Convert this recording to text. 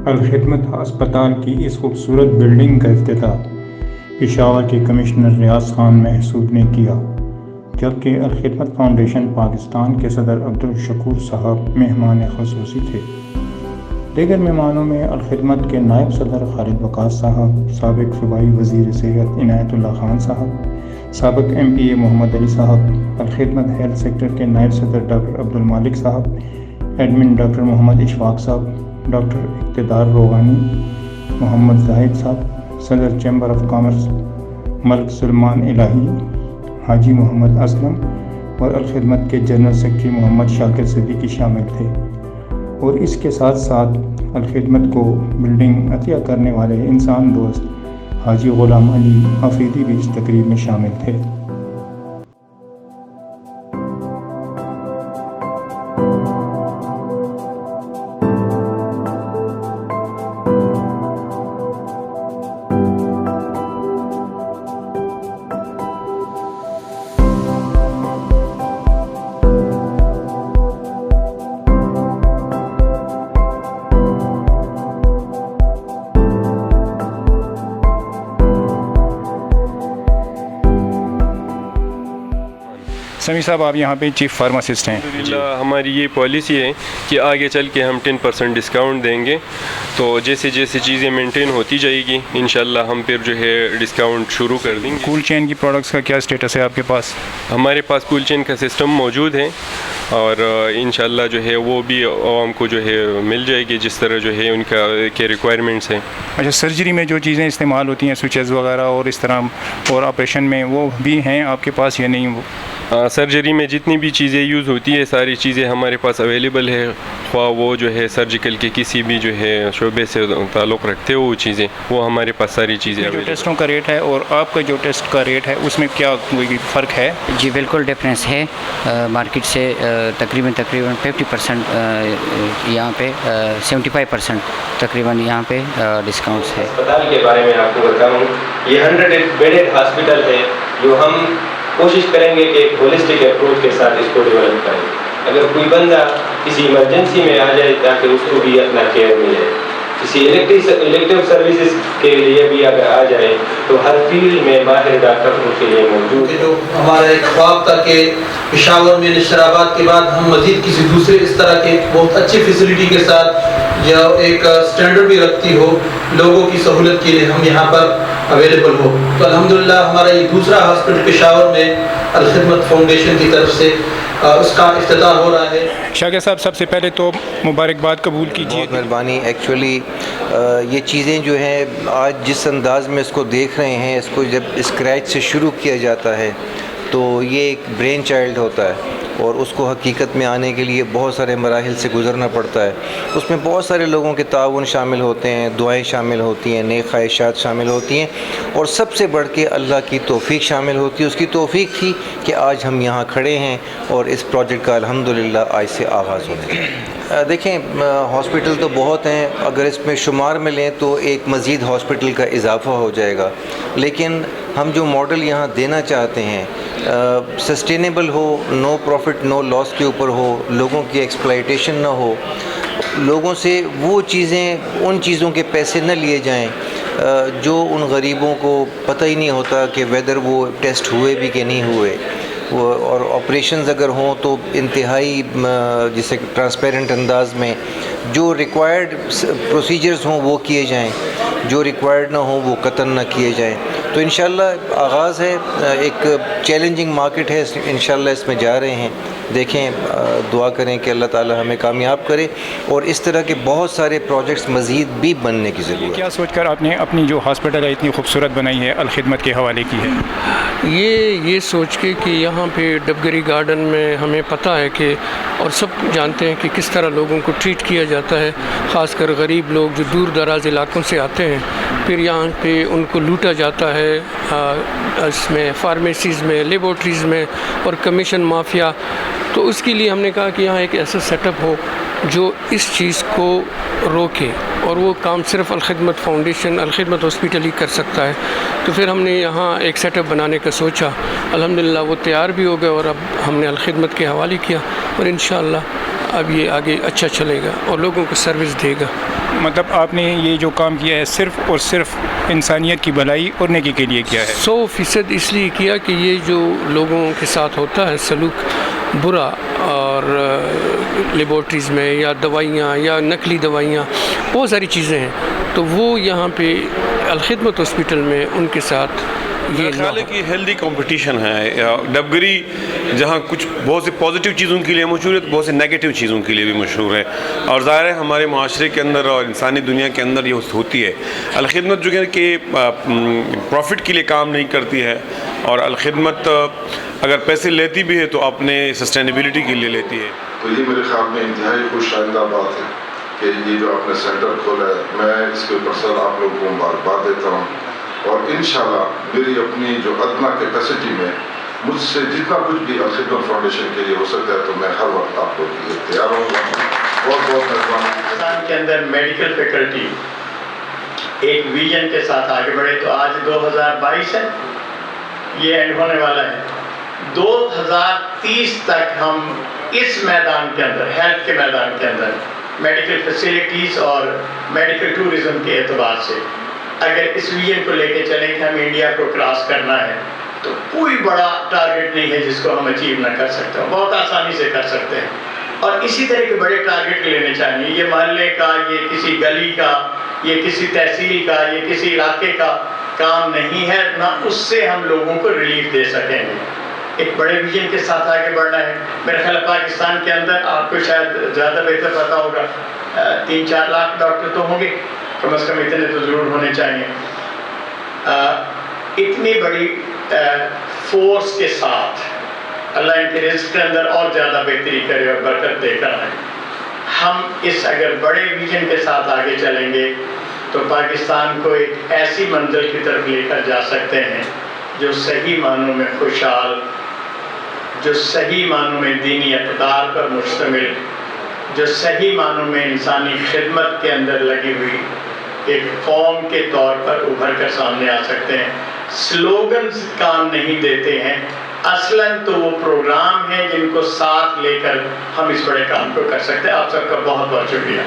الخدمت ہسپتال کی اس خوبصورت بلڈنگ کا افتتاح پشاور کے کمشنر ریاض خان محسود نے کیا، جبکہ الخدمت فاؤنڈیشن پاکستان کے صدر عبدالشکور صاحب مہمان خصوصی تھے۔ دیگر مہمانوں میں الخدمت کے نائب صدر خالد وقاص صاحب، سابق صوبائی وزیر صحت عنایت اللہ خان صاحب، سابق MP محمد علی صاحب، الخدمت ہیلتھ سیکٹر کے نائب صدر ڈاکٹر عبدالمالک صاحب، ایڈمن ڈاکٹر محمد اشفاق صاحب، ڈاکٹر اقتدار روغانی، محمد زاہد صاحب، صدر چیمبر آف کامرس ملک سلمان الہی، حاجی محمد اسلم اور الخدمت کے جنرل سیکرٹری محمد شاکر صدیقی شامل تھے، اور اس کے ساتھ ساتھ الخدمت کو بلڈنگ عطیہ کرنے والے انسان دوست حاجی غلام علی حفیظی بھی اس تقریب میں شامل تھے۔ سمیع صاحب، آپ یہاں پہ چیف فارماسسٹ ہیں۔ الحمدللہ ہماری یہ پالیسی ہے کہ آگے چل کے ہم 10% ڈسکاؤنٹ دیں گے، تو جیسے جیسے چیزیں مینٹین ہوتی جائے گی انشاءاللہ ہم پھر جو ہے ڈسکاؤنٹ شروع کر دیں گے۔ کول چین کی پروڈکٹس کا کیا اسٹیٹس ہے آپ کے پاس؟ ہمارے پاس کول چین کا سسٹم موجود ہے، اور انشاءاللہ جو ہے وہ بھی عوام کو جو ہے مل جائے گی جس طرح جو ہے ان کا کے ریکوائرمنٹس ہیں۔ اچھا، سرجری میں جو چیزیں استعمال ہوتی ہیں، سوئچز وغیرہ اور اس طرح، اور آپریشن میں وہ بھی ہیں آپ کے پاس یا نہیں؟ وہ سرجری میں جتنی بھی چیزیں یوز ہوتی ہے ساری چیزیں ہمارے پاس اویلیبل ہے، خواہ وہ جو ہے سرجیکل کے کسی بھی جو ہے شعبے سے تعلق رکھتے ہو وہ چیزیں، وہ ہمارے پاس ساری چیزیں جو اویلیبل۔ ٹیسٹوں کا ریٹ ہے اور آپ کا جو ٹیسٹ کا ریٹ ہے اس میں کیا کوئی فرق ہے؟ جی بالکل ڈفرینس ہے، مارکیٹ سے تقریباً 50% یہاں پہ 75% تقریباً یہاں پہ ڈسکاؤنٹس ہے۔ اسپتال کے بارے میں آپ کو بتاؤں، یہ 100 بیڈڈ ہاسپٹل ہے جو ہم کوشش کریں گے کہ ایک ہولسٹک اپروچ کے ساتھ اس کو ڈیولپ کریں۔ اگر کوئی بندہ کسی ایمرجنسی میں آ جائے تاکہ اس کو بھی اپنا کیئر ملے، کسی الیکٹیو سروسز کے لیے بھی اگر آ جائے تو ہر فیلڈ میں ماہر ڈاکٹر ان کے لیے موجود ہے۔ جو ہمارا ایک خواب تھا کہ پشاور میں نشترآباد کے بعد ہم مزید کسی دوسرے اس طرح کے بہت اچھی فیسلٹی کے ساتھ یا ایک سٹینڈرڈ بھی رکھتی ہو لوگوں کی سہولت کے لیے ہم یہاں پر اویلیبل ہو، تو الحمدللہ ہمارا یہ دوسرا ہاسپٹل پشاور میں الخدمت فاؤنڈیشن کی طرف سے اس کا افتتاح ہو رہا ہے۔ شاکر صاحب، سب سے پہلے تو مبارکباد قبول کیجیے۔ بہت مہربانی۔ ایکچولی یہ چیزیں جو ہیں آج جس انداز میں اس کو دیکھ رہے ہیں، اس کو جب اسکریچ سے شروع کیا جاتا ہے تو یہ ایک برین چائلڈ ہوتا ہے، اور اس کو حقیقت میں آنے کے لیے بہت سارے مراحل سے گزرنا پڑتا ہے۔ اس میں بہت سارے لوگوں کے تعاون شامل ہوتے ہیں، دعائیں شامل ہوتی ہیں، نیک خواہشات شامل ہوتی ہیں، اور سب سے بڑھ کے اللہ کی توفیق شامل ہوتی ہے۔ اس کی توفیق تھی کہ آج ہم یہاں کھڑے ہیں اور اس پروجیکٹ کا الحمدللہ آج سے آغاز ہونے لگا۔ دیکھیں، ہاسپٹل تو بہت ہیں، اگر اس میں شمار میں لیں تو ایک مزید ہاسپٹل کا اضافہ ہو جائے گا، لیکن ہم جو ماڈل یہاں دینا چاہتے ہیں سسٹینیبل ہو، نو پروفٹ نو لاس کے اوپر ہو، لوگوں کی ایکسپلائٹیشن نہ ہو، لوگوں سے وہ چیزیں، ان چیزوں کے پیسے نہ لیے جائیں جو ان غریبوں کو پتہ ہی نہیں ہوتا کہ ویدر وہ ٹیسٹ ہوئے بھی کہ نہیں ہوئے، اور آپریشنز اگر ہوں تو انتہائی جیسے ٹرانسپیرنٹ انداز میں جو ریکوائرڈ پروسیجرز ہوں وہ کیے جائیں، جو ریکوائرڈ نہ ہوں وہ قطعاً نہ کیے جائیں۔ تو انشاءاللہ آغاز ہے، ایک چیلنجنگ مارکیٹ ہے، انشاءاللہ اس میں جا رہے ہیں۔ دیکھیں، دعا کریں کہ اللہ تعالی ہمیں کامیاب کرے، اور اس طرح کے بہت سارے پروجیکٹس مزید بھی بننے کی ضرورت ہے۔ کیا سوچ کر آپ نے اپنی جو ہاسپٹل ہے اتنی خوبصورت بنائی ہے، الخدمت کے حوالے کی ہے؟ یہ سوچ کے کہ یہاں پہ ڈبگری گارڈن میں ہمیں پتہ ہے کہ، اور سب جانتے ہیں کہ کس طرح لوگوں کو ٹریٹ کیا جاتا ہے، خاص کر غریب لوگ جو دور دراز علاقوں سے آتے ہیں، پھر یہاں پہ ان کو لوٹا جاتا ہے اس میں فارمیسیز میں، لیبارٹریز میں، اور کمیشن مافیا۔ تو اس کے لیے ہم نے کہا کہ یہاں ایک ایسا سیٹ اپ ہو جو اس چیز کو روکے، اور وہ کام صرف الخدمت فاؤنڈیشن، الخدمت ہاسپٹل ہی کر سکتا ہے۔ تو پھر ہم نے یہاں ایک سیٹ اپ بنانے کا سوچا، الحمدللہ وہ تیار بھی ہو گیا، اور اب ہم نے الخدمت کے حوالے کیا، اور انشاءاللہ اب یہ آگے اچھا چلے گا اور لوگوں کو سروس دے گا۔ مطلب آپ نے یہ جو کام کیا ہے صرف اور صرف انسانیت کی بھلائی اور نیکی کے لیے کیا ہے؟ 100% اس لیے کیا کہ یہ جو لوگوں کے ساتھ ہوتا ہے سلوک برا، اور لیبارٹریز میں یا دوائیاں یا نقلی دوائیاں بہت ساری چیزیں ہیں، تو وہ یہاں پہ الخدمت ہاسپٹل میں ان کے ساتھ یہ خیال ہے کہ ہیلدی کمپٹیشن ہے ڈبگری، جہاں کچھ بہت سی پازیٹیو چیزوں کے لیے مشہور ہے تو بہت سے نیگیٹو چیزوں کے لیے بھی مشہور ہے، اور ظاہر ہے ہمارے معاشرے کے اندر اور انسانی دنیا کے اندر یہ ہوتی ہے۔ الخدمت جو ہے کہ پروفٹ کے لیے کام نہیں کرتی ہے، اور الخدمت اگر پیسے لیتی بھی ہے تو اپنے سسٹینیبلٹی کے لیے لیتی ہے۔ تو یہ میرے خیال میں انتہائی خوش آئندہ بات ہے کہ یہ جو آپ نے سینٹر کھولا ہے، میں اس کے اوپر سر آپ لوگوں کو مبارکباد دیتا ہوں، اور انشاءاللہ میری اپنی جو ادنا کیپیسٹی میں مجھ سے جتنا کچھ بھی الخدمت فاؤنڈیشن کے لیے ہو سکتا ہے تو میں ہر وقت آپ لوگوں کے لیے تیار ہوں گا۔ بہت بہت مہربانی۔ پاکستان کے اندر میڈیکل فیکلٹی ایک ویژن کے ساتھ آگے بڑھے، تو آج 2022 ہے، یہ اینڈ ہونے والا ہے، 2030 تک ہم اس میدان کے اندر، ہیلتھ کے میدان کے اندر، میڈیکل فیسیلیٹیز اور میڈیکل ٹورزم کے اعتبار سے اگر اس ویژن کو لے کے چلیں کہ ہم انڈیا کو کراس کرنا ہے، تو کوئی بڑا ٹارگٹ نہیں ہے جس کو ہم اچیو نہ کر سکتے ہیں، بہت آسانی سے کر سکتے ہیں، اور اسی طرح کے بڑے ٹارگٹ لینے چاہیے۔ یہ محلے کا، یہ کسی گلی کا، یہ کسی تحصیل کا، یہ کسی علاقے کا کام نہیں ہے، نہ اس سے ہم لوگوں کو ریلیف دے سکیں گے۔ ایک بڑے ویژن کے ساتھ آگے بڑھنا ہے۔ میرے خیال پاکستان کے اندر آپ کو شاید زیادہ بہتر پتا ہوگا، 3-4 لاکھ ڈاکٹر تو ہوں گے، کم از کم اتنے تو ضرور ہونے چاہیے۔ اتنی بڑی فورس کے ساتھ اللہ ان کے رزق کے اندر اور زیادہ بہتری کرے اور برکت دے کر آئے۔ ہم اس اگر بڑے ویژن کے ساتھ آگے چلیں گے تو پاکستان کو ایک ایسی منزل کی طرف لے کر جا سکتے ہیں جو صحیح معنوں میں خوشحال، جو صحیح معنوں میں دینی اقدار پر مشتمل، جو صحیح معنوں میں انسانی خدمت کے اندر لگی ہوئی ایک قوم کے طور پر ابھر کر سامنے آ سکتے ہیں۔ سلوگنز کام نہیں دیتے ہیں، اصلاً تو وہ پروگرام ہیں جن کو ساتھ لے کر ہم اس بڑے کام کو کر سکتے ہیں۔ آپ سب کا بہت بہت شکریہ۔